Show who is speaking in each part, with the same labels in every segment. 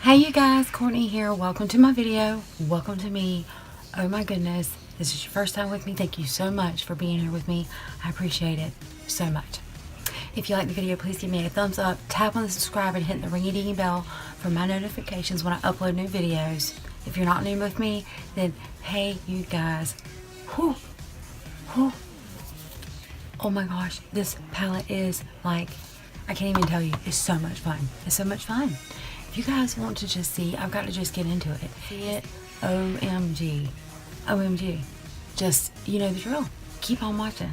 Speaker 1: Hey you guys, Courtney here. Welcome to my video. Welcome to me. Oh my goodness, this is your first time with me. Thank you so much for being here with me. I appreciate it so much. If you like the video, please give me a thumbs up, tap on the subscribe, and hit the ringy-dingy bell for my notifications when I upload new videos. If you're not new with me, then hey you guys. Whew. Whew. Oh my gosh, this palette is like, I can't even tell you, it's so much fun. It's so much fun. If you guys want to just see, I've got to just get into it. See it? OMG. OMG. Just, you know the drill. Keep on watching.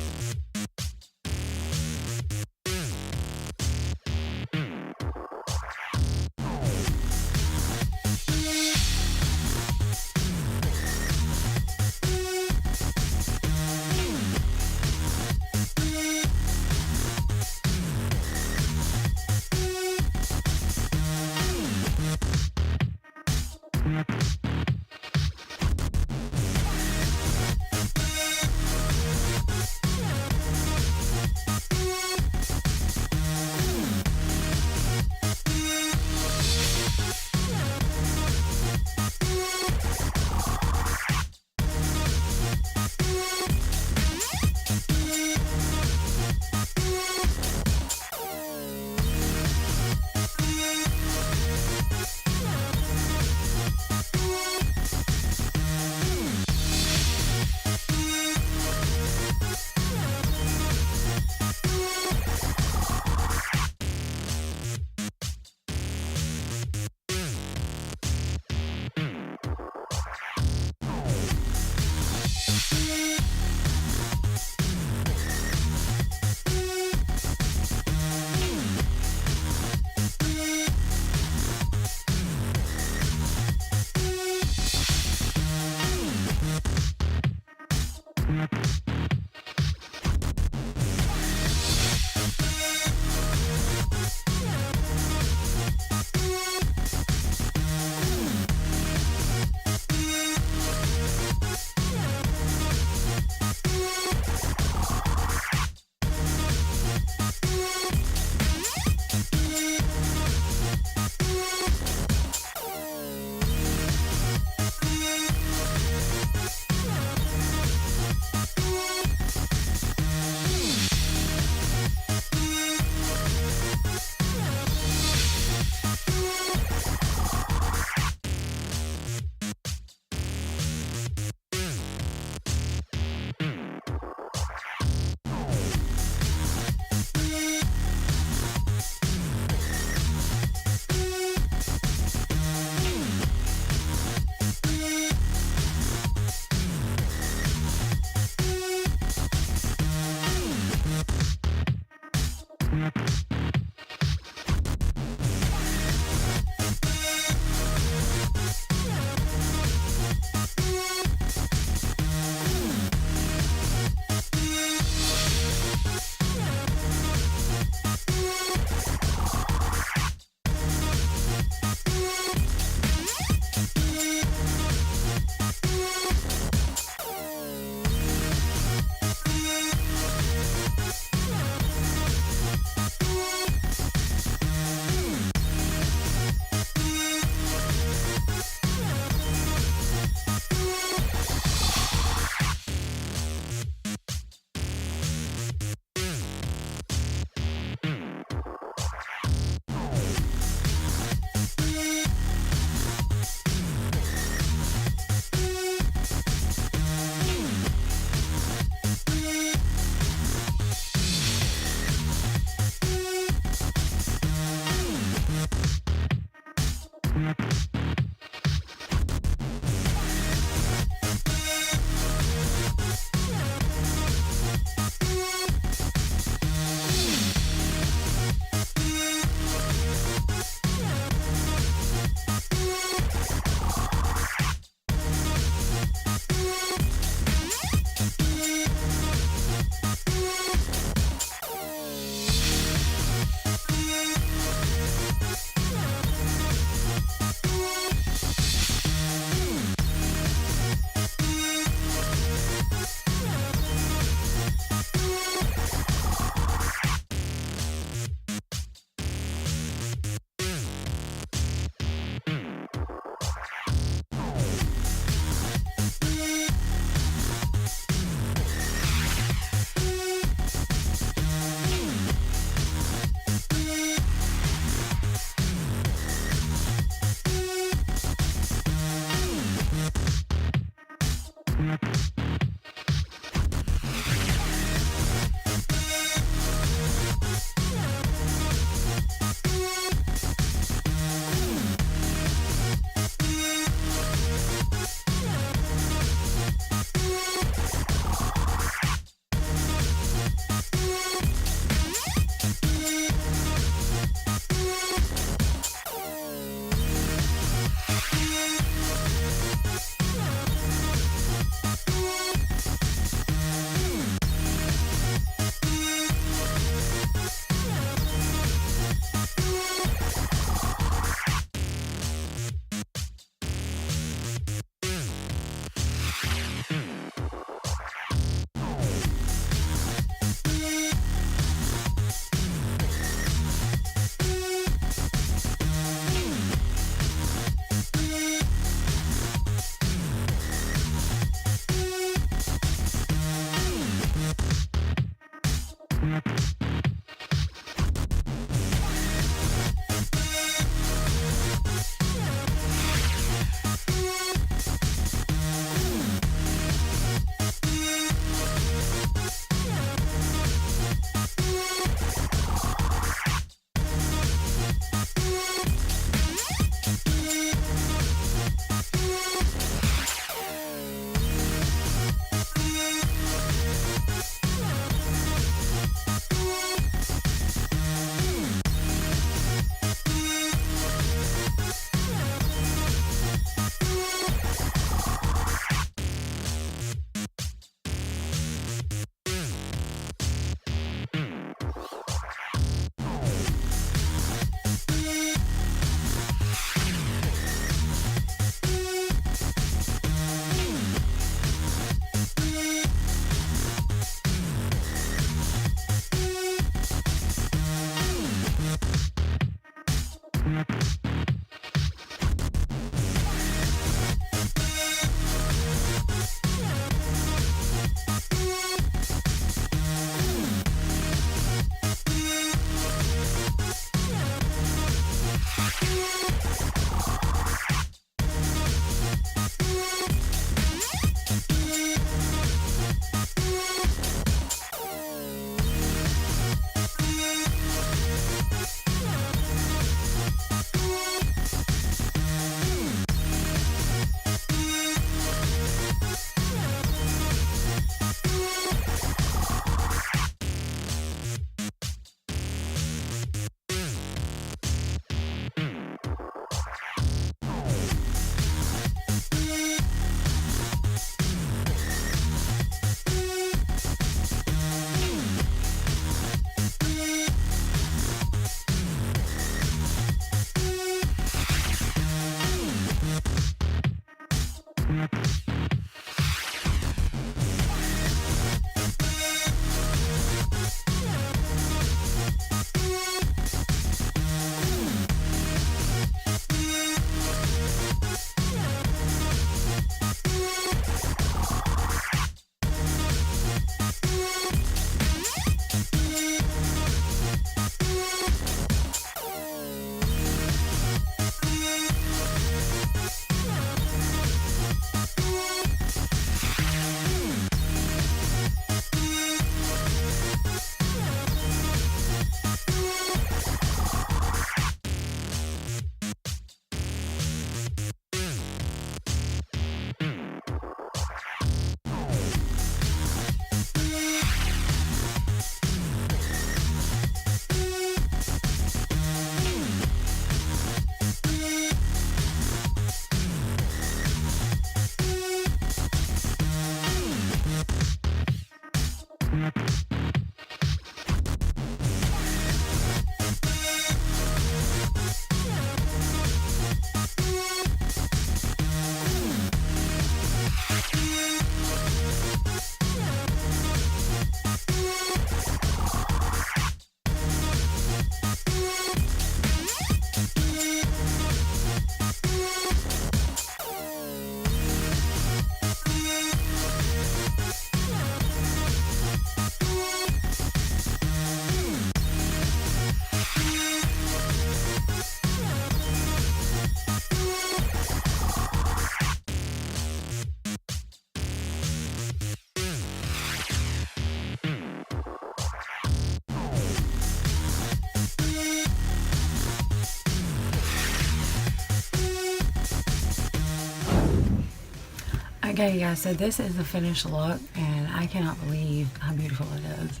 Speaker 1: Okay, guys, so this is the finished look, and I cannot believe how beautiful it is.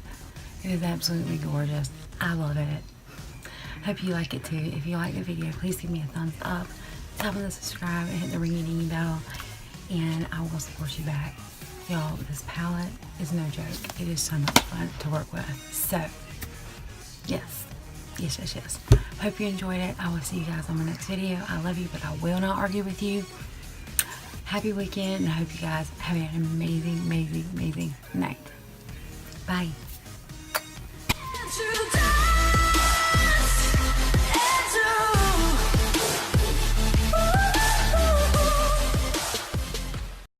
Speaker 1: It is absolutely gorgeous. I love it. Hope you like it too. If you like the video, please give me a thumbs up, tap on the subscribe, and hit the ring-a-ding bell, and I will support you back. Y'all, this palette is no joke. It is so much fun to work with. So, yes. Hope you enjoyed it. I will see you guys on my next video. I love you, but I will not argue with you. Happy weekend, and I hope you guys have an amazing night. Bye.